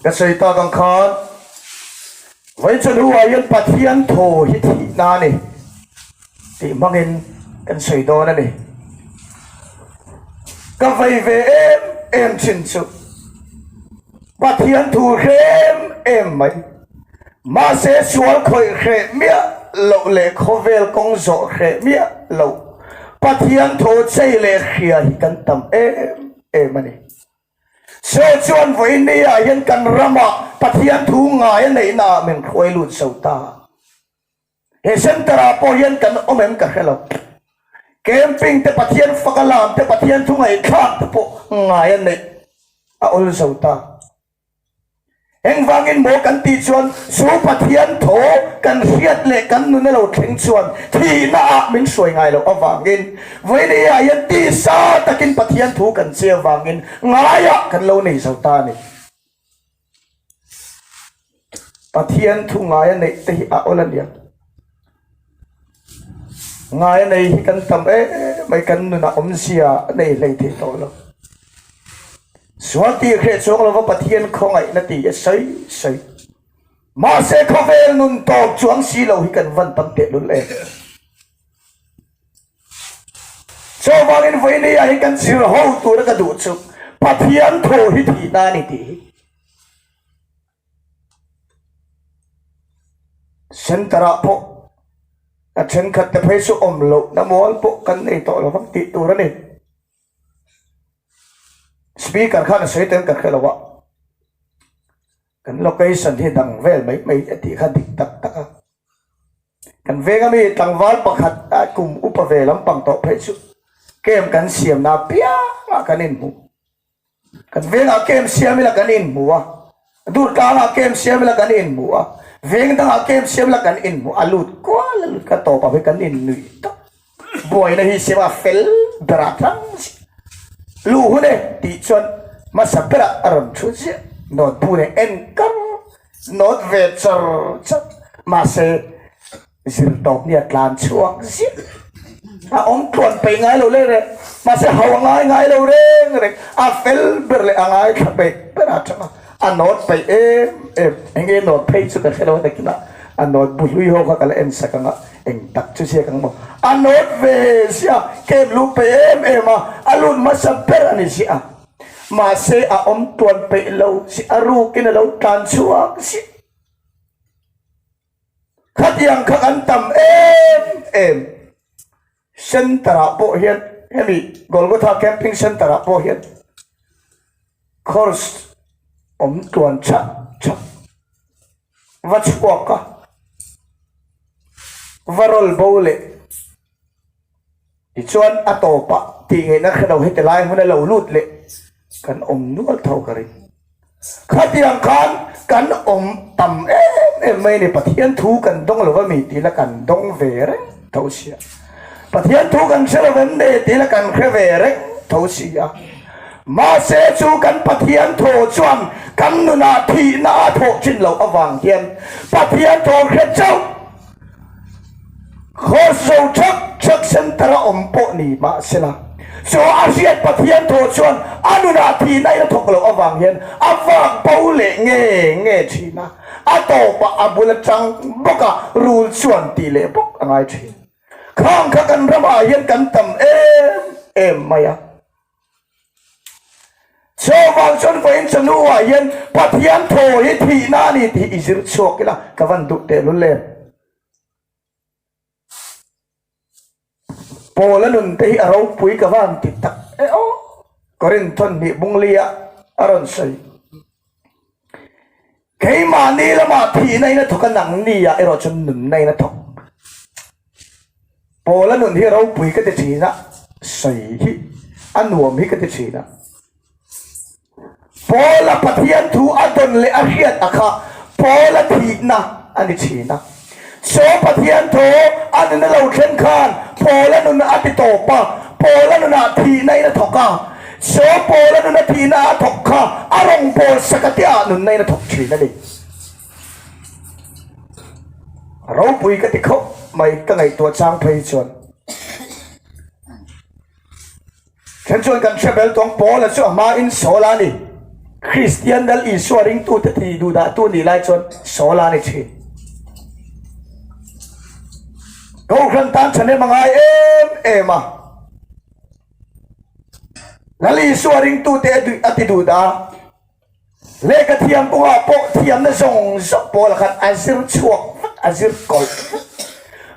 ก็ใส่ตากังคานไว้จนหัวยันปัทเทียนโถหิธีนานี่ที่มังเห็นกันใส่โดนั่นนี่ก็ไฟเวเอ็มชินสุปัทเทียนถูเข้มเอ็มไหมมาเสียชวนคอยเข้มเมียเหล่าเล็กเขาเวลกงโจเข้มเมียเหล่าปัทเทียนโถใจเล็กเขียกันตำเอ็มมันนี่เสียชวนไว้เนี่ยยันกันรำปัทเทียนถูงายในหน้ามันคอยหลุดเสาตาเฮเซนตราปอยันกันอมเอ็มกันเหล่าเกมปิ้งแต่ปัทเทียนฟักลามแต่ปัทเทียนถูงายขาดปองายในอุลเสาตาเอ็งฟังอินโมกันตีชวนสู้ปัทเทียนโถกันเสียดเล็กกันนู่นเราถึงชวนที่น่ามิงสวยไงเราเอาฟังอินไว้ในยันตีซาตะกินปัทเทียนถูกันเสียฟังอินงายกันเราในเสาตานี่ปัทเทียนถูงายในที่อุลเนียงายในกันทำไม่กันนู่นอมเสียในเลยที่โตแล้วสวัสดีเครจงเราว่าปัทเทียนของไอ้นาทีใส่มาเสกเขาเวลนุนตอกจวงสีเราให้กันวันตั้งเตลุเล่ชาวบ้านไว้เนี่ยให้กันสิเราตัวนักดูดสุปัทเทียนโถหิธีนานี่ทีเส้นตระพกเส้นขัดแต่เพศอมโลน้ำมันพกกันในตัวเราฟังติตัวนั่นเองสปีกข้าศึกเต็มกันแค่ละวะกันโลเคชั่นที่ดังเวลไม่ที่ข้าดิกตักกันเวก็มีตั้งวันประคัดกลุ่มอุปเวลำปังโตเพชุเกมกันเสียมนาเปียกันอินหมูกันเวงเกมเสียมละกันอินหมูดูดกลางเกมเสียมละกันอินหมูเวงตั้งเกมเสียมละกันอินหมูอลุดกว่าลุดก็โตไปกันอินนุยตบอยนะฮิเสียมาเฟลดราทังลูกเนี่ยติชวนมาสับเปล่าอารมณ์ชุดเสียโน้ตพูเนี่ยเอ็นกันโน้ตเวชมาเสสิรตอบเนี่ยกลานช่วงเสียอมทวนไปไงเราเลยมาเสหาวไงเราเร่งเฟลเบอร์เลยไงขับไปเป็นอะไรมาโน้ตไปเอ็งโน้ตเพย์สุดกันแค่เราแต่กินโน้ตบุลุยหัวกันเอ็นสักกันเอ็งตักชุดเสียกันมั้งโน้ตเวชเกมลูกไปมาลุนมาสับเปล่านี่เสียมาเสอมทวนไปเราสิรูกินเราการช่วงเสียขัดยังขันตำเซนตราโปเฮียนเฮมีกอลโกธาแคมปิ้งเซนตราโปเฮียนคอร์สทวนชักวัชวกะวารอลโบเลที่ชวนอโตปะที่ไงนักเราให้แต่ลายมันเราลุดเลยกันนัวเท่ากันขัดยังกันตำไม่ในปัทเทียนทูกันต้องหรือว่ามีทีละกันต้องเวรเท่าเสียปัทเทียนทูกันเชื่อวันเดทีละกันแค่เวรเท่าเสียมาเสจูกันปัทเทียนโถชวนกันนุนาทีนาโถจินเหล่าอวังเทียนปัทเทียนโถแค่เจ้าขอสูชักเส้นตระโปนี่มาเสละโซอาเซียนปัทเทียนโถชวนอนุนาทีในละทกเหล่าอวังเทียนอวังเปาเล่เง่ทีนะโตปะบุลจังบกะรูลชวนตีเล่บกอะไรทีข้างกันระบายยันกันตำมายาชาวบ้านชนฝ่ายชนวัยยันปัทยันโถหิธีนานี่ที่อิสรุชกละกวันดุเตลุเล่โปลนุนที่เราปุยกวันติดตักกรินทนนี่บุงเลียอรอนไซใครมานี่ละมาที่ในนั้นทุกนังนี่อะเราจนหนุนในนั้นทุกโปลนุนที่เราปุยก็จะชีนะใส่อันหวมที่ก็จะชีนะโปลปัทยันทูอัดนเลอาเฮียตอะค่ะโปลทีนะอันนี้ชีนะโซปัทยันทูอันนั้นเราเช่นขานโปลนุนอติโตปะโปลนุนทีในนั้นทุกะโซโปลนุนทีนาทุกะอารมณ์โปสกัดยานุนในนั้นทุกชีนั่นเองเราปุยกันที่เขาไม่ก็ไงตัวช้างเพย์ชวนฉันชวนกันเชเบลตรงโปแล้วช่วยมาอินโซลานี่ คริสเตียนดัลอิสวาริงตูตทีดูดาตูนี่ไล่จนโซลานิชิก็ครั้งตามฉันเนี่ยมังไงเอ็มนั่นอิสวาริงตูเตอติดูดาเลกเทียมตัวโปเทียมนั่นส่งสปอละกันอาซิร์ชวกอาซิร์กอล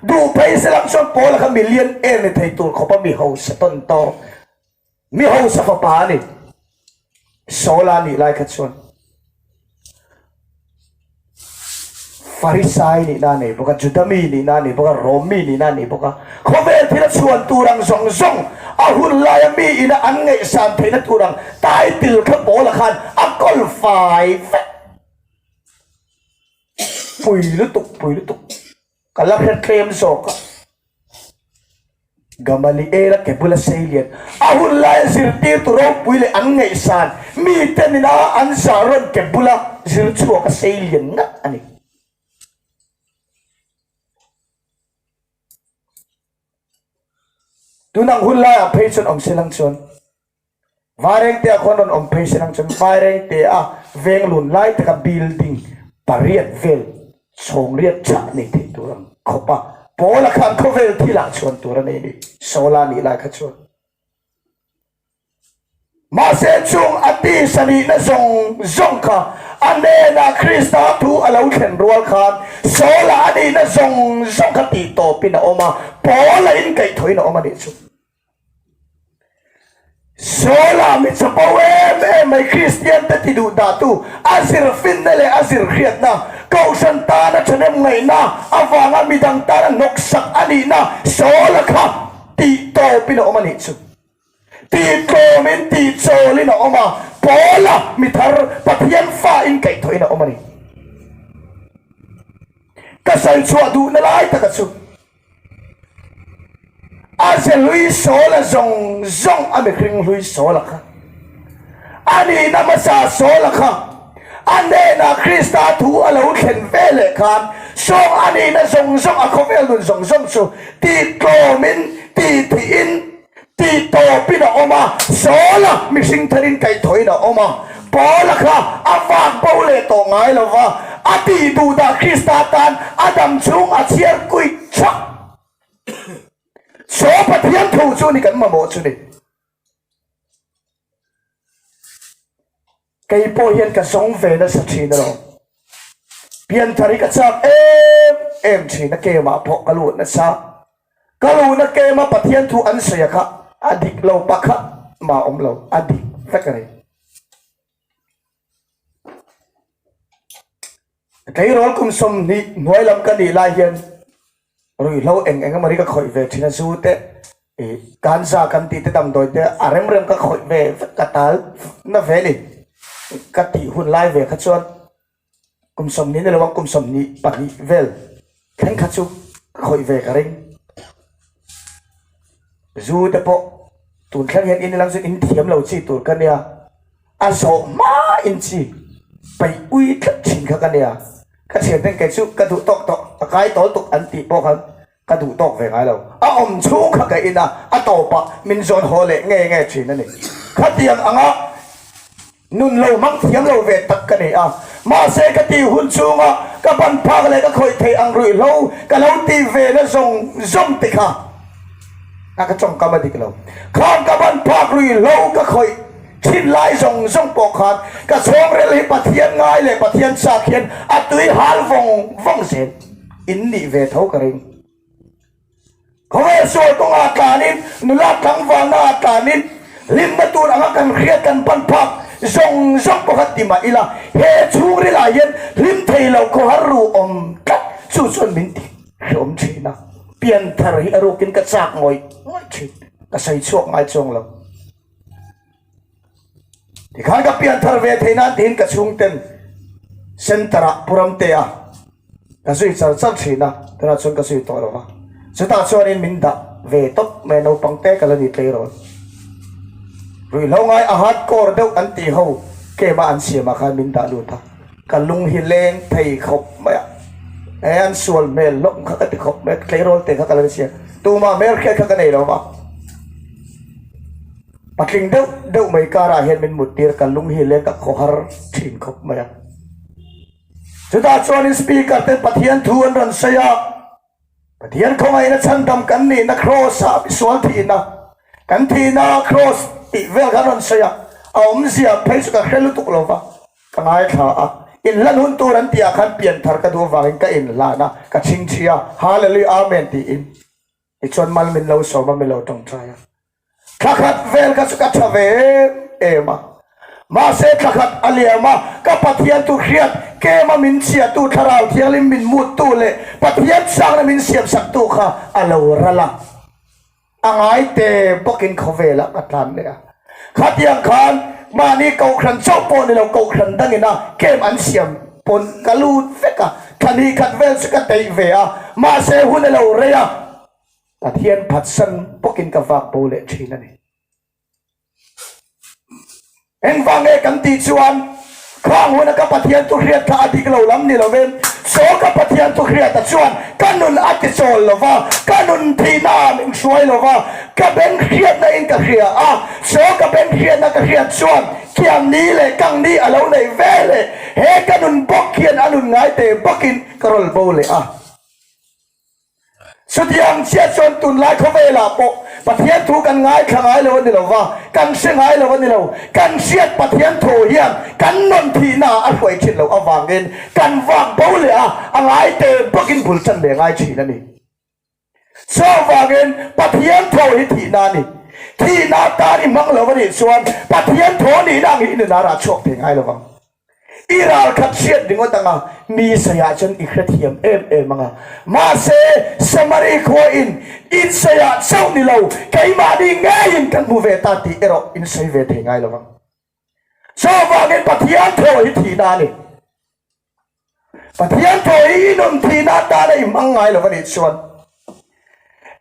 ดูไปสลับส่งปอละกันมิลเลียนในไทยตัวเขาปะมีเฮาสต้นโตมีเฮาสฟ้านี่โซลานี่ไล่ขัดส่วนฟาริสัยนี่นั่นนี่พวกจุดามีนี่นั่นนี่พวกโรมีนี่นั่นนี่พวกเขาเวทีละส่วนตัวรังส่งอาหุ่นลายมีอินะอันไงสามเทนตัวรังตายติลขบโบละคันอักลไฟปุยลุตุกกันละเคลมโซกgamali era ke bula salient ahun la zirti tu ro puile an ngai san mi tenina an saron ke bula zirchu ka salient na ani tunang hula patient om silang chon vareng te akon om patient chon vareng te a veng lun lai te ka building pariat vel chong riat cha ni te turang khopa pola khan ko vel thila chon turani ni sola ni la kha chon ma se chung ati sani na zong kha ane na krista tu alau khen rual khan sola ani na zong kha ti to pina oma pola in kai thoi na oma ni chu sola mi chapawe mai christian ta ti du da tu azir fin na le azir khiat na kausan ta na chanem ngai na awanga midang ta na noksak ani na sola kha ti to pina oma ni chu ti ko min ti choli na oma pola mi thar pathian fa in kai thoi na oma ni ka sai chua du na lai ta ka chu aze lui sola zong ame kring lui sola kha ani namasa sola kha ane na krista tu alo khen vele khan so ani na zong akovel nun zong chu ti ko min ti in ti to pina oma sola mi sing tharin kai thoi na oma pola kha afak pole to ngai lova ati du da krista tan adam chung a chiar kui cha so pathian thu chu ni kan ma mo chu ni kai po hian ka song ve na sa thi na lo pian thari ka chak em thi na ke ma pho kalu na sa kalu na ke ma pathian thu an se kha adik lo pakha ma om lo adik fakare kai rol kum som ni noi lam ka ni la hian rồi lâu anh mà đi các khởi về thì là du thế can sa can ti thế đầm đôi thế rem các khởi về cả tal nó về đi các tỷ hun lai về khát chuan cùng sầm ní là cùng sầm ní bạc ní về khánh khát chu khởi về cả ring du thế po tuần khánh hiện in lang du in thiếm lâu chi tuần cái này số má in chi bay uy khát chín cái này các chuyện tên cái chú các thủ tộc cái tổ tục anh tỷ bộ hắn các thủ tộc về ngay đâu ông chú các cái in tổ bạc mình dọn hồ lệ nghe chuyện này các tiền nun lâu mắc thiếm lâu về tất cái này mà sẽ cái tỷ hun chung các bạn phá lại các khối thầy ăn rủi lâu các lâu tỷ về nó dùng tịch các trong cái gì cái lâu không các bạn phá rủi lâu các khối xin lại dùng bộ khát các song re le pathian ngai le pathian sa khian atui hal vong sen in ni ve thau ka ring khoe so ko nga kanin nula kang wa na kanin lim na tur anga kan khriat kan pan phak zong bộ khát ti ma ila he chung re la yen lim thei lo ko haru om kat chu chon min ti om china pian thar hi aru kin ka chak ngoi chi ka sai chuak mai chong lo thì khai các pian thar về thế nan tin cả chung tên center puram te cái suy sản xuất chỉ na thế là chung cái suy to rồi chúng ta cho nên mình đã về top mẹ nấu bằng te cái là gì thế rồi lâu ngày hát cor đâu anh tì hậu kể mà anh xỉa mà khai mình đã luôn ta cả lung hi lên thầy khóc mẹ anh suol mẹ lộng các cái khóc mẹ cái rồi te các cái là xỉa tu mà mẹ cái này đâu mà ปัจจุบันเดาไม่การาเห็นเป็นมุดเดียร์กันลุงเฮเลกับขอฮาร์ชินขบมาจุดอาชวนสปีกเต็มปะเทียนทวนรันสยามปะเทียนเขาไม่นะฉันดำกันนี่นักโรสาบิสวลทีนะกันทีนะครอสอีเวลกันรันสยามเอาไม่เสียเพย์สกับเฮลุตุกโลวะกันไอ้ข้าอินลันหุ่นตัวนั้นที่อาคันเปลี่ยนทาร์กดูฟังกันอินลานะกับชิงเชียฮาเลลูยาเมนตีอินอีชวนมัลมินเลวสอบมินเลวตรงใจข้าขัดเวลกันสุกัดเวเอมาเสกขัดอเลียมากับปะเทียนตุเขียดเกมามินเสียตุทาราวเทียลิมมินมุดตุเลปะเทียนสังนมินเสียบสักตุข้าอลาวระละอ่างไอเตบกินขเวละกัตลันเนี่ยขัดยังขันมานี่เกาขันเจ้าปนนี่เราเกาขันดังนี้นะเกมอันเสียมปนกะลูดเฟกะทันทีขัดเวลสกัดเตยเวียมาเสหุ่นเราเรียปะเทียนผัดสันบกินกับฟักโบเลชีนั่นเองเอ็งฟังเอกันตีชวนข้างหัวนักปะเทียนตุเรียดข้าอดีกเราล้ำนี่เราเว้นโซกับปะเทียนตุเรียดแต่ชวนกันนุนอัติโซลหรอวะกันนุนทีนามิงช่วยหรอวะกับเบนเรียดในอินกับเรียโซกับเบนเรียดนักเรียดชวนเขียนนี้เลยกังนี้อะไรในเวเลยเฮกันนุนบกเขียนอนุนไงเตะบกินกรอลโบเลยสุดยังเสียชนตุนไล่เขาเวลาปกปะเทียนถูกันง่ายขง่ายเลยวันนี้เราว่ากันเสียง่ายเลยวันนี้เรากันเสียปะเทียนโถเฮียนกันนนทีน่าอร่อยชิดเราเอาวางเงินกันวางเบาเลยอะไรเตะบกินผุลจันเบงง่ายชีนั่นนี่ชอบวางเงินปะเทียนโถให้ทีน่านี่ทีน่าตานี่มั่งเลยวันนี้ส่วนปะเทียนโถนี่นั่งอินนาราชกเบงง่ายเลยวังอีราลขัดเชียดดึงว่าตั้งมีสยามจนอีกระเทียมมังมาเสสมารีโคอินสยามเจ้านี่เราใครมาดีง่ายกันบูเวตาตีเอรออินไซเวทง่ายแล้วมั้งชอบว่าเงินปะเทียนโถยทีนานี่ปะเทียนโถยนนทีนาตาได้มั่งง่ายแล้ววันนี้ส่วน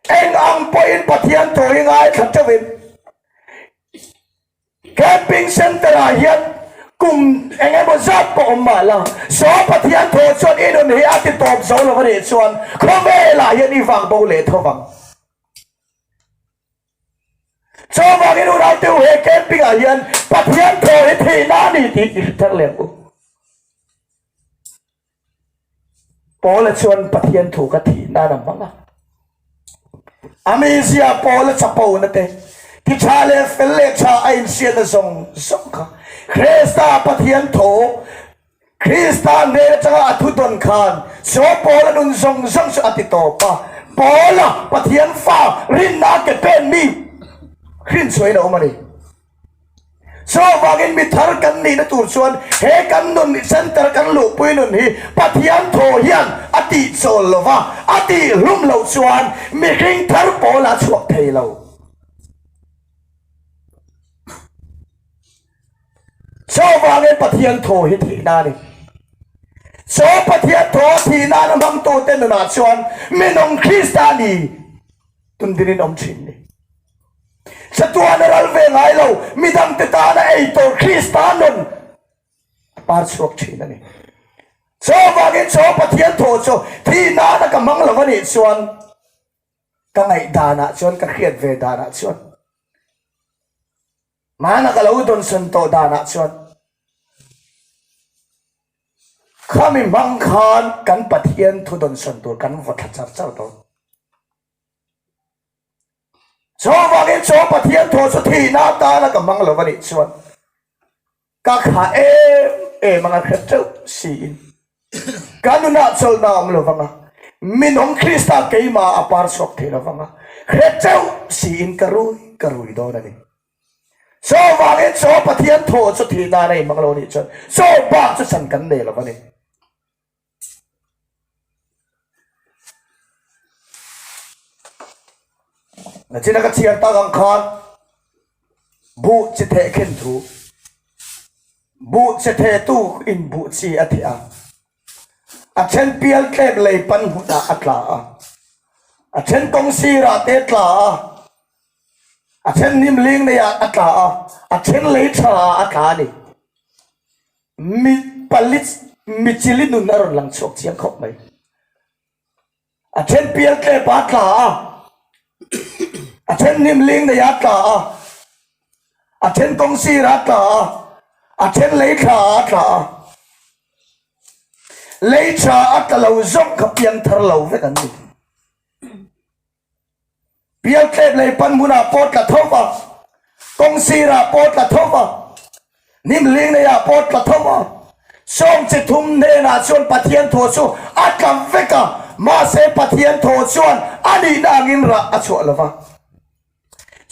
เอ็งอังปอินปะเทียนโถยง่ายขัดเจวินแคมปิ้งเซ็นเตอร์เฮียนกุมเอ็งไงบนซับปอมมาละสอบปะเทียนโถส่วนอินโดนีเซียติดตบโซลวันนี้ส่วนเขาเวลาเฮียนอีฟังโบเลทฟังชอบว่ากินเราเที่ยวเฮเกมปิ้งเฮียนปะเทียนโถที่นั่นนี่ที่ทั้งเลี้ยงปอลชวนปะเทียนโถกที่นั่นมั้งอเมริกาปอลจะปอนั่นเองที่ชาเลฟเลชาไอเซียนส่งค่ะคริสตาปะเทียนโถคริสตาเนรจังอาทุดนคานโซปอลนุนส่งสุอติโตปะปอลปะเทียนฟ้ารินนาเกเป็นมีครินสวยนะอมานีโซวากินมิทาร์กันนี่นะตูส่วนเฮกันนุนเซนเตอร์กันลูกปุยนุนฮีปะเทียนโถยันอติโซลวะอติลุ่มเหล่าส่วนมีคริงทาร์ปอลสวกเทลาโซวาเงินปะเทียนโถหิทีนานี่โซปะเทียนโถทีนานะมังโตเตนนาชวนไม่นองคริสตานีตุนดินินอมชินนี่สตัวนั้นเราเวงไงเรามีดังติตานะไอโตคริสตานนปาร์สวกชินนี่โซวาเงินโซปะเทียนโถโซทีนานะกับมังละวันนี้ชวนกังไอดานะชวนกับเขียนเวดานะชวนมานะกับเราอุดมสันโตดานะชวนข้ามีมังคานกันปะเทียนทุดนสันโตกันวัดจัดเจ้าตัวโซวากินโซปะเทียนโทสุธีนาตานะกับมังละวันนี้ชวนกัขามังกรเจ้าสีกันนุนาโซลนามละวังมินองคริสตาเกยมาอปาร์สวกเทละวังเจ้าสีกรุยโดนนี่โซวากินโซปะเทียนโทสุธีนาในมังละวันนี้ชวนโซบาสุสันกันเดละวันนี้นั่นจีนักเชียร์ตากังคานบุจิเทเข็นทูบุจิเทตูอินบุจีอธิอาอาเชนเปียลเก็บเลยปันหุดาอัตลาอาเชนกงซีราเตตลาอาเชนนิมลิงเนี่ยอัตลาอาเชนเลชาอัตลานี่มีผลิตมีจิลินุนนรลังชกเชียงขบไหมอาเชนเปียลเก็บอัตลาอาเช่นนิมลิงในยักษ์ อาเช่นกงซีรัตลาอาเช่นเลยขาตลาเลยชาอัตลาวจงกับเพียงทะเลาเวกันนี่เพียงแค่เลยปันมุนาปอดกระทบกงซีราปอดกระทบนิ่มเลี้ยงเนี่ยปอดกระทบส่งจิตทุ่มเนนาชวนปะเทียนโถชูอัดกับเวกมาเสปะเทียนโถชวนอันนี้นางอินระอชวลวะ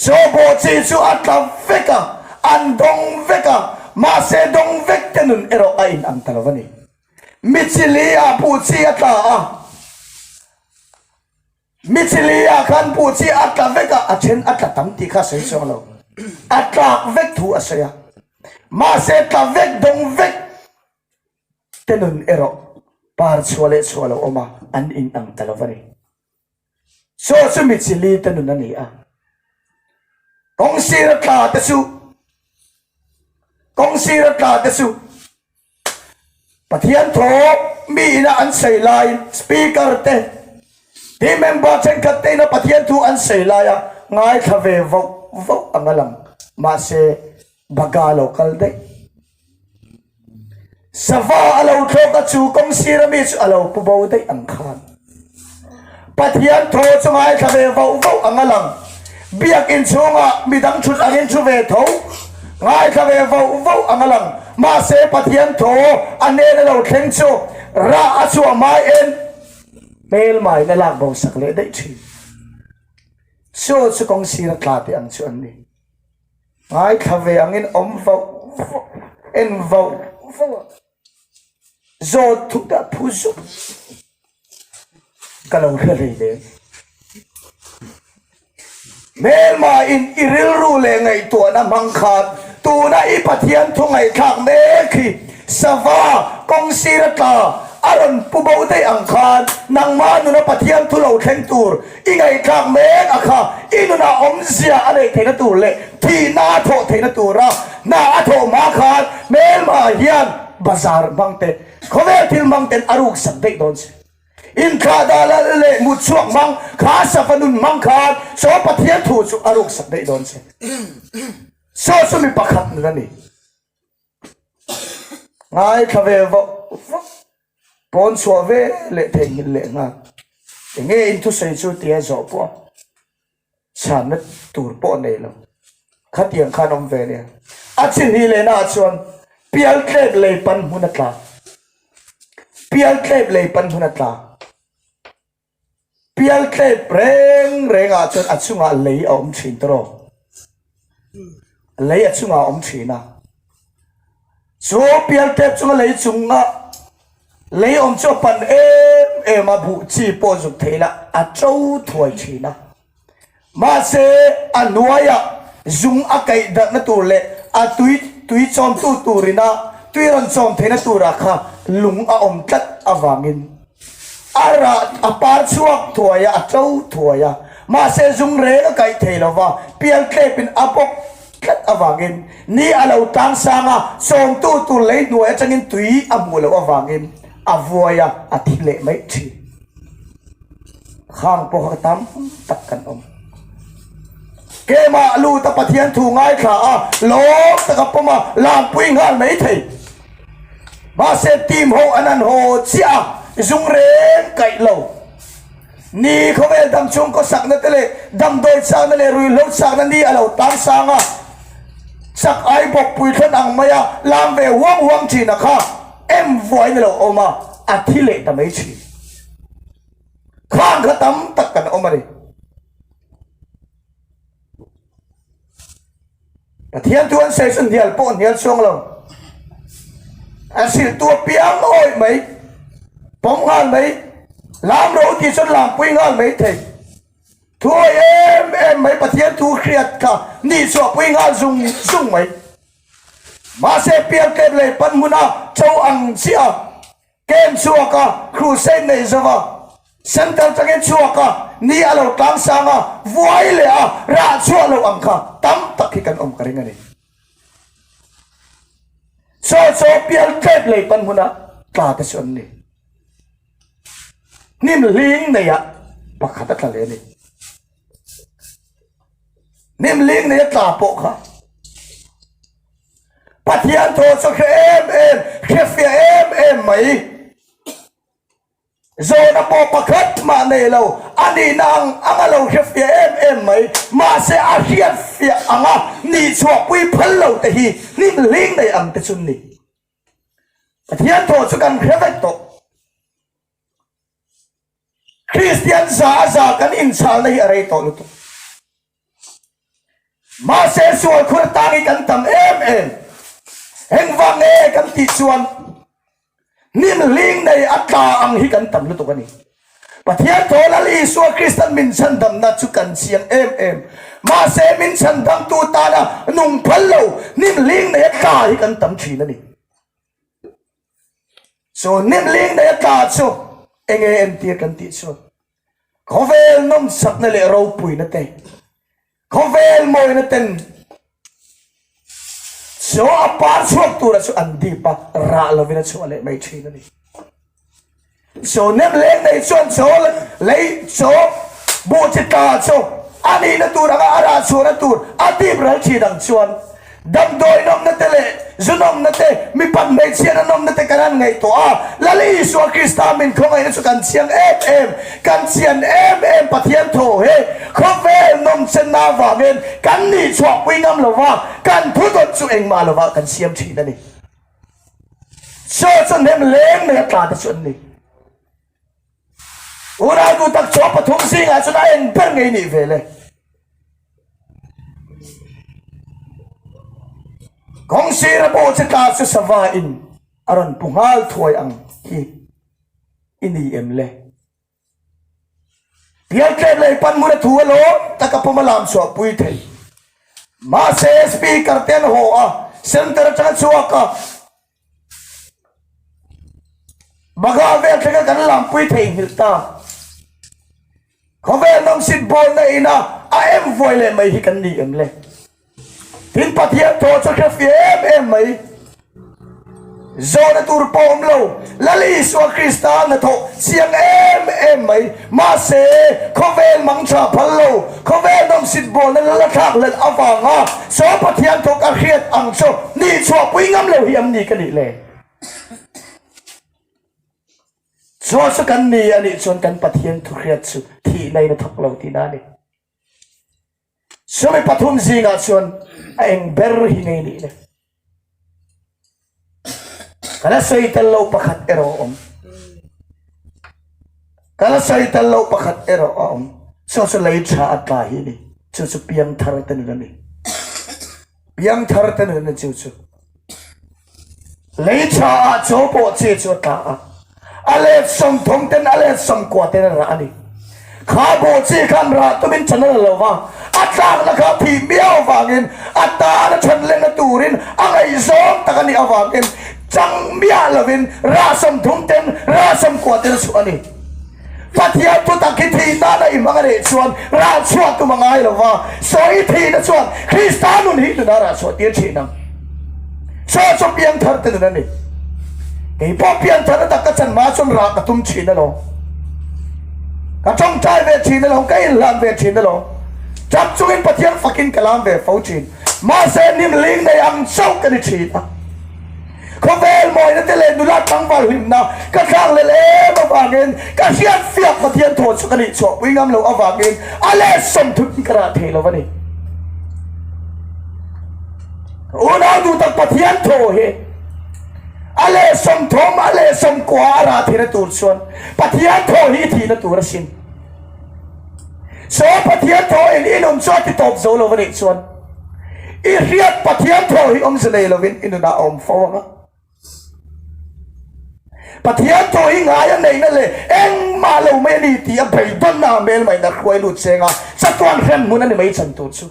โซโบจีชูอัดกับเวกอันดงเวกมาเสดงเวกเตนุนเอโรไอน์อันตะลวะนี่มิจิลีอาปูชีอัตลามิจิลีอาคันปูชีอัตลาเวกอาเชนอัตลาตั้มตีข้าเสียงเราอัตลาเวกถูอาศัยมาเสตลาเวกดงเวกเตนุนเอโรปาร์ชวเลชวลออกมาอันอินอังตะลวะนี่โซซุมิจิลีเตนุนนันนี่กงซีรัตลาเตสุกงซีรัตลาเตสุปะเทียนโถมีนะอันใส่ลายสปีกเกอร์เตที่เมมเบอร์เช่นกันเตนะปะเทียนโถอันใส่ลายง่ายทเวววอังลังมาเสบากาโลคัลเดสวาอลาวโถกจูกงซีรามิชอลาวปุบาวเดอังคารปะเทียนโถจงง่ายทเววอังลังเบียกินช่วงมีดังชุดอันนี้ชุดเวทง่ายทเววอังลังมาเสปะเทียนโถอันนี้เราเข่งโชราอชัวมาเอ็นเมลหมายในหลักบ่สักเล่ได้ชีโชชุกงซีรัตลาที่อันชวนนี้ง่ายทเวอังอินอมเอ็นโจทุกดาผู้จุกำลังเรื่องเลยเมลมาอินอิริลรูเลงไงตัวน้ำมังขาดตัวน่ะอีปะเทียนทุ่งไงทางเมคีสวากงซีรัตลาอารมณ์ปุบเอาได้อังคารนางมานุนะปะเทียนทุเลาเข่งตูร์อีไงทางเมกอะค่ะอีนุนะอมเสียอะไรเทนตูเล่ที่นาโถเทนตูระนาโถมาขาดเมลมาเฮียนบาซาร์บังเตเขาเวทิลมังเตนอารุกสักเด็กโดนสิอินคาดาลเล่มุดช่วงมังขาสัฟนุนมังขาดโซปะเทียนถูสุอารุกสักเด็กโดนสิโซสุมีปักขัดนั่นนี่ง่ายทเววปอนสวเวเละเทงินเละงาอย่างงี้อินทุเซจูเตียจอบปะฉันนัดตูร์ปอนเลยแล้วขัดยังขานมเวเนี่ยอาชินฮีเลน่าชวนเปียลเทบเลยปันหุนัตลาเปียลเทบเลยปันหุนัตลาเปียลเทบเร่งอาจจะอัดสุงาเลยอมชินตรอเลยอัดสุงาอมชินะโซเปียลเทบสุงาเลยสุงาเลยอมจปันมาบุจีปอจุเทละอัดเจ้าถวยชินะมาเสอันนัวยะจุงอาไกดันตัวเละอัดตุยจอมตูรินะตุยรันจอมเทนตูราคาลุงอมตัดอวางินอาระอปาร์ชวกถวยอัดเจ้าถวยมาเสจุงเรอไกเทลวะเปียลเคเป็นอปกตัดอวางินนี่อาเราตั้งสางจอมตูเลยหน่วยจังอินตุยอมูลอวางินอวัวยอธิเลไม่ชีข้างพวกตั้มตักกันเกมาลูตะปะเทียนถูง่ายขาโลกตะกับปมาลามปุ้งหันไม่ถึงมาเซตีมโฮอันนั้นโฮเสียจุงเร่งไก่โลนี่เขาเวลดำชงก็สักนั่นเลยดำโดยสักนั่นเลยรุยโลสักนั่นนี่เราตั้งสังสักไอ้บอกปุ้ยขนังมายาลามเววังจีนะคะไว้นี่เราออกมาอธิเลตะไม่ชีข้างเขาตั้มตักกันออกมาเลยปะเทียนตัวเสียสุนเดียลปนเดียลช่วงเราอาศิลตัวเปียงโอ้ยไหมผมงานไหมลามโรที่สุดลามปุ้ยงานไหมเถอะทัวไหมปะเทียนทัวเครียดค่ะนี่สวบปุ้ยงานซุ่งไหมมาเสเปียเก็บเลยปันมุนาเจ้าอังเสียเกมชัวกะครูเซนในสวะเซ็นเตอร์จังเกชัวกะนี่เราตั้งสางไว้เลยราชัวเราอังค่ะตั้มตักกันกันริงนี่โซเปียเก็บเลยปันมุนาตาแต่ส่วนนี้นี่มันลิงเนี่ยปักขัดทะเลนี่มันลิงเนี่ยตาโปะค่ะ Pathian tho cho khefia mai zona po pakhat ma nei lo ani nang angalo khefia mai ma se ahiat fia anga ni chwa pui phal lo te hi ni ling dai am te chun ni Pathian tho cho kan khrevet to Christian za kan insal nei arai to lu to ma se sual khur tangi kan tam heng wang kan ti chuan nim ling nei atla ang hi kan tam lu to kani Pathian tho la li Isua Christian min chan dam na chu kan siang ma se min chan dam tu ta na nung phal lo nim ling nei atla hi kan tam thi na ni so nim ling nei atla chu em ti kan ti chu khovel nom sak na le ro pui na te khovel moi na ten so apart from tu ra chu andi pa ra lo vina chu ale mai thi na ni so nem leng nei chuan so lei so bo chi ta so ani na tu ra ara chu na tu ati bral chi dang chuan dam doi nom na tele zunom na te mi pan nei chian nom na te kanan ngai to a lali Isua Krista min khongai na chu kan chiang kan chian Pathian tho he khovel nom chen na wa men kan ni chwa pui ngam lo wa kan thu dot chu eng ma lo wa kan siam thi na ni so nem leng ne ta ta chun ni ura gu tak chwa pathum sing a chu na en per ngai ni vele Kong sira po sa kaso sa vain aron pungal thuay ang iniemle. Thiante lay pan muna thualo taka pamalam so apuy thay. Mase speaker ten ho center chan suwa ka. Magave taka kanalam puy thay hilta. Kove nang sidbol na ina aem voile may hikan niemle. Tin Pathian tho cho khefia mai zona tur pom lo lali Isua Krista na tho siang mai ma se khovel mang cha phalo khovel dom sit bol na la thak len awanga so Pathian tho ka khiat ang so ni chwa pui ngam lo hiam ni ka ni le so kan ni ani chon kan Pathian thu khiat chu thi nei na thak lo ti na ni so me pathum zinga chon ang ber hinay ni na kala saitan lo pakhat ero om so lay cha at lahi ni so piang tharatan na ni lay cha at so po che cho ta ale som thong ten ale som kwa ten ra ni kha bo che kan ra tumin channel lo wa atlang na ka thi miao wangin ata na chanlen na turin angai zom takani awangin chang mia lovin rasam thumten rasam kwaten su ani Pathian tu takithi na na imangare chuan ra chuan tu mangai lova soi thi na chuan Kristanun hi na ra so tie chi nang so piang thar te na ni ei po piang thar ta ka chan ma chon ra ka tum chi na lo ka chong chai ve chi na lo kai lan ve chi na lo chap chuin Pathian fucking kalam ve fo chin ma se nim ling nei am sau ka ni chi na khovel moi na tele nu la tang wal him na ka khang le ma wangin ka hiat fiak Pathian tho chu ka ni cho wi ngam lo awangin ale som thu kra the lo wani una du tak Pathian tho he ale som thom ale som kwa ra the na tur chuan Pathian tho hi thi na tur sin so Pathian tho in inom so ti top zo lo wani chuan I hiat Pathian tho hi om zele lo win inuna om fawanga Pathian tho hi ngaya nei na le eng ma lo me ni ti a phei don na mel mai na khoi lut senga satwan khan mun ani mai chan tu chu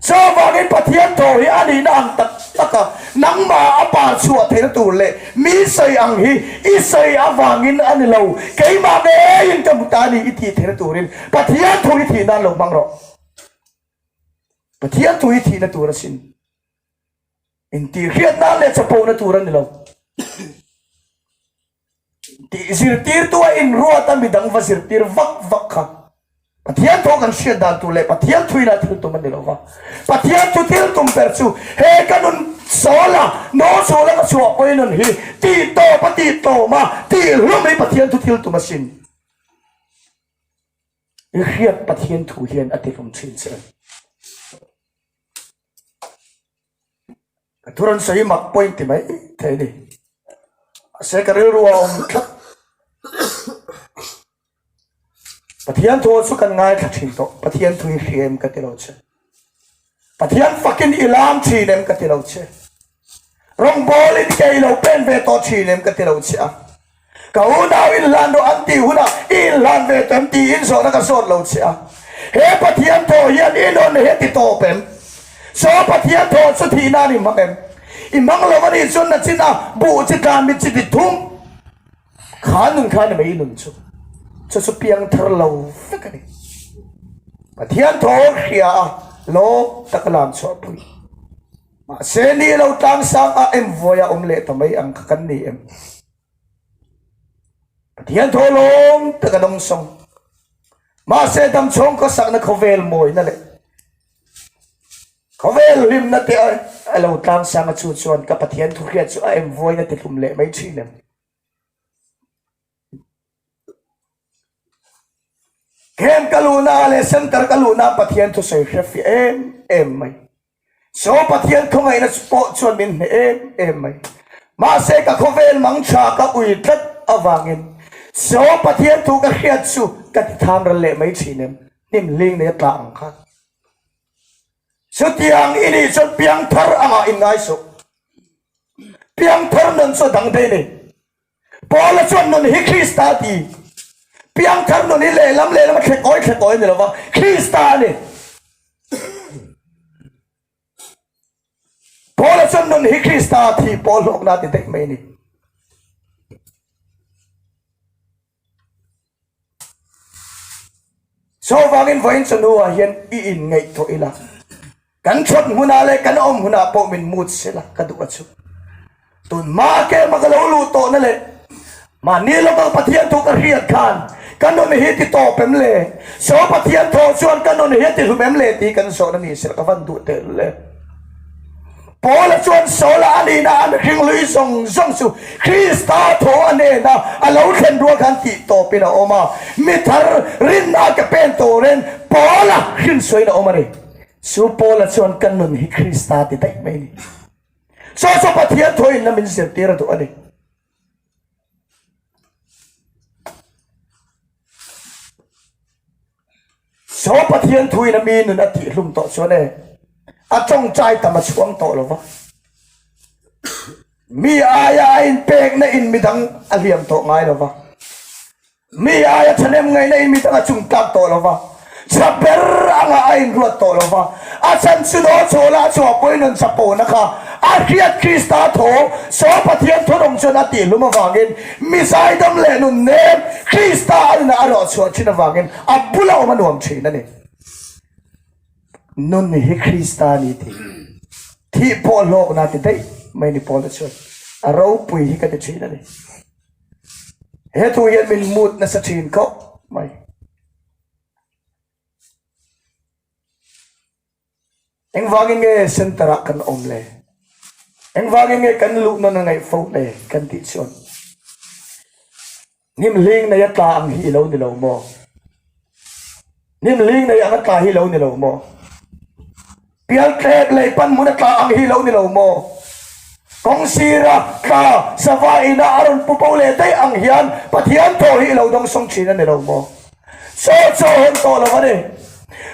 so wangin Pathian tho hi ani na ang taka nang ma apa chua the tu le mi sai ang hi I sai awangin ani lo kai ma ne in kam ta ni I ti the tu rin Pathian tho hi thi na lo mang ro Pathian tho hi thi na tu ra sin in ti khiat na le chapo na tu ran ni lo Zirtir tua in Ruattea midang va zirtir vak ka. Pathian tho kan siya dan tu le Pathian thui na til tu man nilawa. Pathian tu til tum perchu he kanun sola no sola ka suwa ko inon hi ti to ma ti lumay Pathian tu til tu masin ihriat Pathian tu hian atilum chin se turan sai mak point ti mai thei ni se ka ruwa khat Pathian tu su kan ngai thathin to Pathian tu hiem ka tilo che Pathian fucking ilam chi nem ka tilo che rong bolin ke lo pen ve to chi nem ka tilo che ka una in lan do anti huna in lan ve tam ti in so na ka so lo che he Pathian to hian in on he ti to pen so Pathian to su Thihna ni mangem imang lo mani chun na china bu chi kan mi chi ti thum khan mai nun chu su piang thar lo fekani Pathian to khia lo takalam so pui ma se ni lo tang sang a em voya omle tamai ang kakan ni em Pathian to long takadong song ma se dam chong ko sak na khovel moi na le khovel lim na te a lo tang sang a chu chuan ka Pathian thu khia chu a em voya na te hlum le mai thinem Kem kaluna le center kaluna Pathian tu say chef em mai so Pathian ko ngai na sport chuan min em mai ma se ka khovel mang cha ka ui tat awangin so Pathian tu ka khiat chu ka tham ra le mai thinem nim ling ne ta ang kha so tiang ini so piang thar anga in ngai so piang thar nan so dang de ne pola chuan non hi Krista ti piang thar no ni le lam khekoi ni lo wa Krista ni Paul chon no ni Krista thi Paul lok na ti dek mai ni so wangin voin chonu a hian I in ngai to ila kan chot huna le kan om huna po min mut sela ka du achu tun ma ke magalo lu to na le ma ni lo ka Pathian tu ka riat khan kanon hi ti to pem le so Pathian to chuan kanon hi ti humem le ti kan so na ni sel ka van du te le Paul chuan so la ani na an hring lui song su Krista to ane na alo khen ru kan ti to pina oma mi thar rin na ka pen to ren Paul hin soi na oma ni su Paul chuan kanon hi Krista ti dai mai ni so Pathian to in na min sel tira to ani so Pathian thui na mi nun ati hlum to so ne a chong chai ta ma chuang to lo wa mi aya in pek na in midang aliam to ngai lo wa mi aya thanem ngai na in midang a chung tak to lo wa saber anga ain ruat to lo wa a chan su no chola cho poi nun sapo na kha a khiat Krista tho so Pathian tho dong chon ati lum awangin mi sai dam le nun ne Krista na aro cho chin awangin abula o manuam chin na ni nun hi Krista ni thi Paul lok na ti dai mai ni Paul cho aro pui hi ka ti chin na ni he thu yen min mut na sa chin ko mai eng wangin nge sentara kan omle eng wangin nge kan lu na ngai fo le kan ti chon nim ling na ya ta ang hi lo ni lo mo nim ling na ya ta hi lo ni lo mo pial trek le pan mu na ta ang hi lo ni lo mo kong sira ka sawa ina aron pu pau le dai ang hian Pathian to hi lo dong song chin na ni lo mo so hon to lo wa de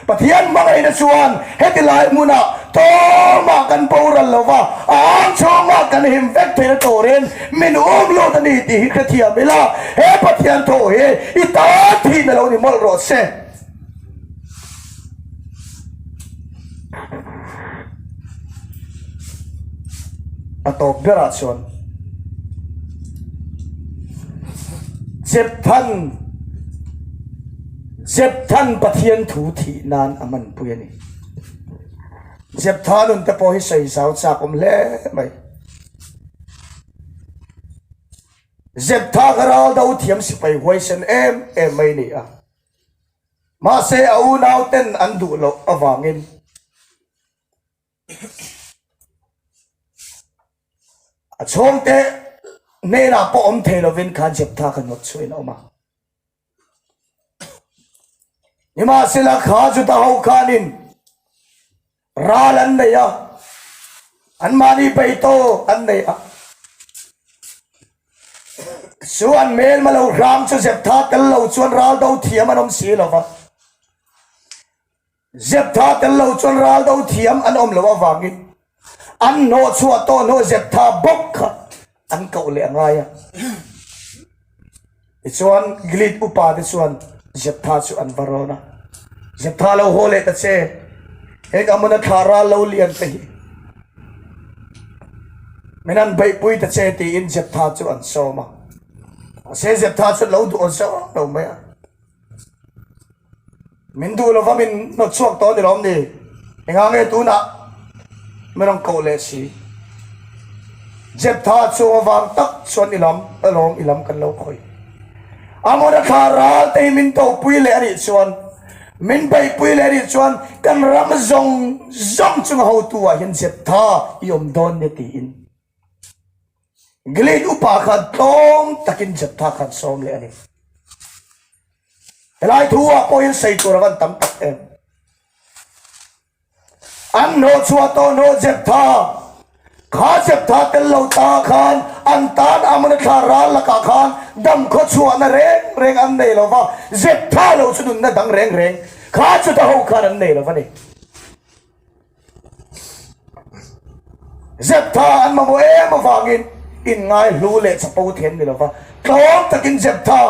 Pathian mangai na chuan heti lai muna to ma kan paural lova ang choma kan him vek thel to ren min lo tani ti hi khathia mila he Pathian to he ita thi na lo ni mol ro se atop bera chuan Zep than Pathian thu thi nan aman puyani Zep thanun te po hi sei sao cha kom le mai Zep tha garal dau thiam si pai hoisen em mai ni a ma se au nau ten an du lo awangin ช่วงเตะเนน่าปอมเทลวินขันเจ็บท่ากันหมดช่วยน้องมานี่มาสิละขาจุดเอาขานินราลันเนียอันมานีไปโตอันเนียส่วนเมลมาเรารามจะเจ็บท่ากันเราส่วนราเราเทียมมันอมสีเราวะเจ็บท่ากันเราส่วนราเราเทียมอันอมเราวากินอันโนชัวโตโนเจ็บท่าบกขะอันเก่าเลยไงอะส่วนกลิดอุปาทิส่วนเจ็บท่าส่วนวารนะเจ็บท่าเราโหเลตัดเซ่เอกอามันขาราเราเลียนไปไม่นั้นใบปุยตัดเซ่ตีอินเจ็บท่าส่วนโซมาเซ่เจ็บท่าส่วนเราดูอันโซเราไม่อะมินดูเราว่ามินนกช่วงต้นเดี๋ยวเราเนี่ยเองไงตัวน่ะไม่ต้องเก่าเลยสิเจ็บท่าส่วนวางตักส่วนอิลำอารมณ์อิลำกันเราคอยอามันขาราแต่มินโตปุยเลยอันนี้ส่วนมินไปปุยเลยส่วนกันรำจงจุงหัวตัวเห็นเจ็บท่ายอมโดนเนี่ยตีอินกลีดอุปาขัดต้มตะกินเจ็บท่าขัดซ้อมเลยอันนี้แต่ลายทัวพอยังใส่ตัวรันตั้มตักเองอันโนชัวโตโนเจ็บท่าขาเจ็บท่ากันเราตาขานอันตานอามันขาราละกาขานดำเขาชัวน่ะเร่งอันนี้เราว่าเจ็บท่าเราสุดน่ะดังเร่งขาจุดเอาขานอันนี้เราว่านี่เจ็บท่าอันมาโมมาฟังอินง่ายรู้เลยสปูเทนนี่เราว่าคล้องตะกินเจ็บท่า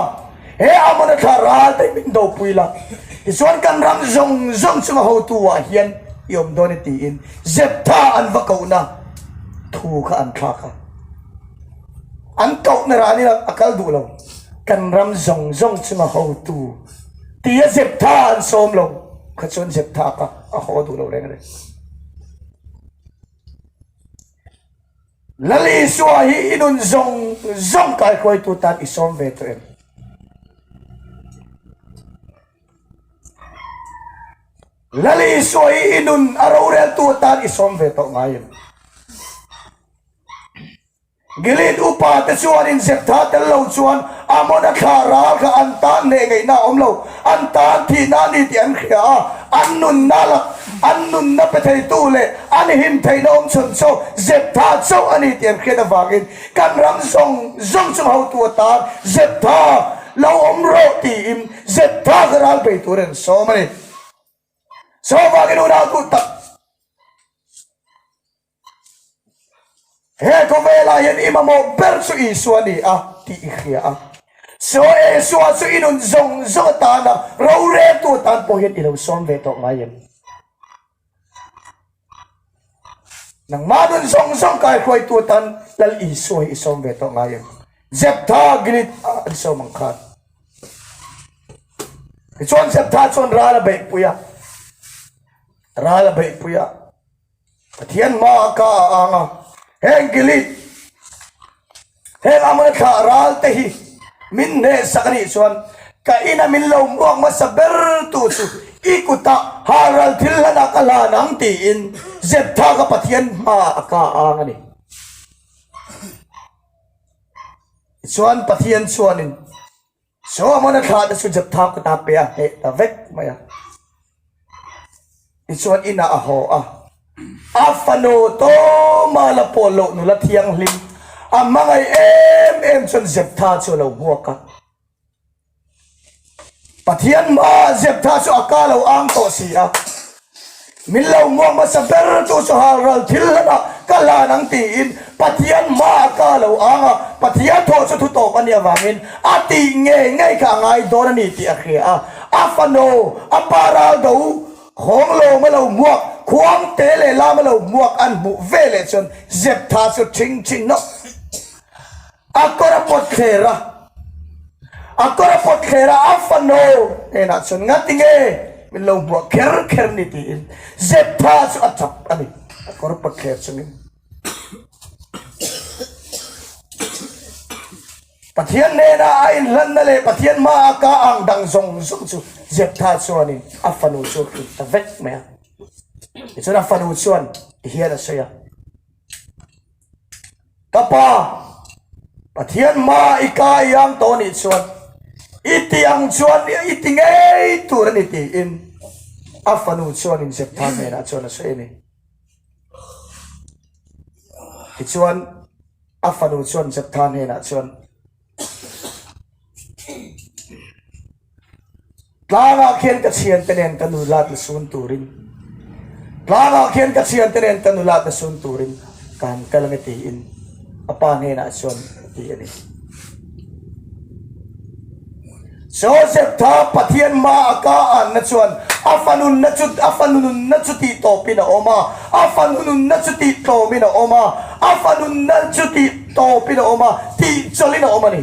เฮ้อามันขาราแต่มินโดปุยละส่วนกันรำจงจุงหัวตัวเฮียนยมโดนตีอินเจ็บท่าอันว่าเก่านะทูกอันทากอันเก่าในร้านนี้เราอักลดูเรากันรำจงจุงหัวตัวตีเจ็บท่าอันโสมลงขจรเจ็บท่าก็อ่ะหัวดูเราเร่งเลยละลีสวาฮีอินุนจงกายคอยตัวตัดอิสอมเวทเองละลีสวาฮีอินุนอาราวเรลตัวตัดอิสอมเวทง่ายกิเลสอุปาทส่วนอินเสพท่าแต่เราส่วนอามอนขาราค่ะอันตานเนไงน่าอมเราอันตานที่นั่นนี่ที่อันเขียอันนุนน่าละอันนุนนับไปไทยตู้เลยอันหิมไทยน้อมชนโซเสพท่าโซอันนี้ที่อันเขียนวากินการรำทรงจงเอาตัวตานเสพท่าเราอมโรตีอิมเสพท่ากระไรไปตัวเรนโซมันนี่โซวากินอุณาตุตักเฮ้ก็เวลาเห็นอิมามเบิร์สุอิสวานี่ที่อิขียโซสวาสุอินุนจงตานะเราเรียตัวตานพอเห็นอิเราซ้อมเวทออกมาเย็นนังมาดุนจงกายคอยตัวตานแล้วอิสวาอิซ้อมเวทออกมาเย็นเจ็บท่ากริดอันซ้อมมังคัดชวนเจ็บท่าชวนราละเบยปุยเทียนมาก้าอ่างเฮงกิลิดเฮงอามันขาราลเตหิมินเนสักนิส่วนกะอินามินลมวงมาสเบรตุสุอีกุตาฮารัลทิลนักลานังตีอินเจ็บท่ากับพัทยันมาก้าอ่างนี่ส่วนพัทยันส่วนนี้ส่วนมันขาดสุดเจ็บท่าก็ตาเปียเฮตาเวกมาyaส่วนอินาอโหอาฟโนโตมาลาโปโลนุลาเทียงลิมอามังไอเอ็มจนเจ็บท่าชัวเราบัวกันปะเทียนมาเจ็บท่าชัวอากาเราอ่างโตเสียมิลเราง่วงมาสเปรตุสหารัลทิลนะกะลานังตีอินปะเทียนมาอากาเราอ่างปะเทียนโทสุทุโตปัญญาวามินอาตีเงยข้างไงโดนนี่ตีอาเคียอาฟโนอาปาราดูของเราไม่เราหมวกความเตะเลยลาไม่เราหมวกอันบุเวเลชนเจ็บท่าสุดชิงเนาะอากรปดเคระอัฟโนนัดชนงัดติงไม่เราหมวกเคร์นี่ตีนเจ็บท่าสุดอับอันนี้อากรปดเคร์ชนิดปะเทียนเนน่าไอ้ลันนั่นเลยปะเทียนมาอากาอังดังจงสุเจ็บท่าส่วนนี้อัฟโนสุดตะเวกไหมส่วนอัฟโนส่วนเฮียนะเสียต tapa Pathian ma ika yang to ni chuan iti ang chuan iti ngei turan iti in afanu chuan in septan me na chuan a se ni ti chuan afanu chuan septan he na chuan tlanga khian ka chian tenen kanulat na sun turin tlanga khian ka chian tenen kanulat na sun turin kan kalamiti in apan he na chuan ti ani so septa Pathian ma aka an na chuan afanun na chuti to pina oma afanun na chuti to mina oma afanun na chuti to pina oma ti cholina oma ni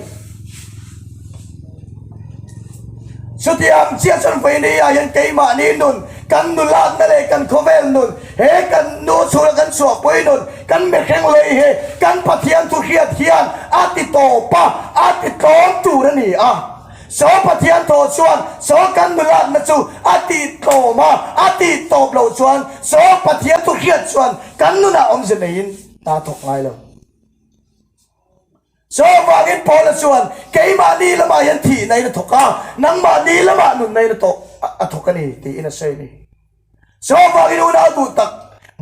chuti am chia chon vai ni ya yan kai ma ni nun kan nulat na le kan khovel nun he kan no chura kan so poi nun kan me kheng le he kan Pathian tu khiat hian ati to pa ati ton tu ni a so Pathian to chuan so kan nulat na chu ati to ma ati to lo chuan so Pathian tu khiat chuan kan nu na om je nein ta thok ngai lo so wangin Paul chuan kei ma ni lama yan thi nei na thoka nang ma ni lama nun nei na to a thokani ti ina sei ni so wangin una du tak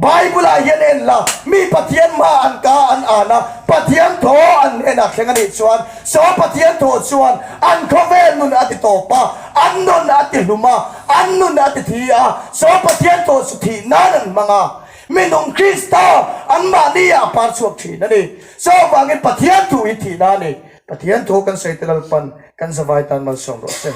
Bible a yan en la mi Pathian ma an ka an ana Pathian to an ena khengani chuan so Pathian to chuan an khovel nun ati to pa an nun ati luma an nun ati thia so Pathian to su thi nan manga minong Krista an ma ni a par chuak thi na ni so wangin Pathian tu i thi na ni Pathian to kan sei telal pan kan savai tan mal som ro se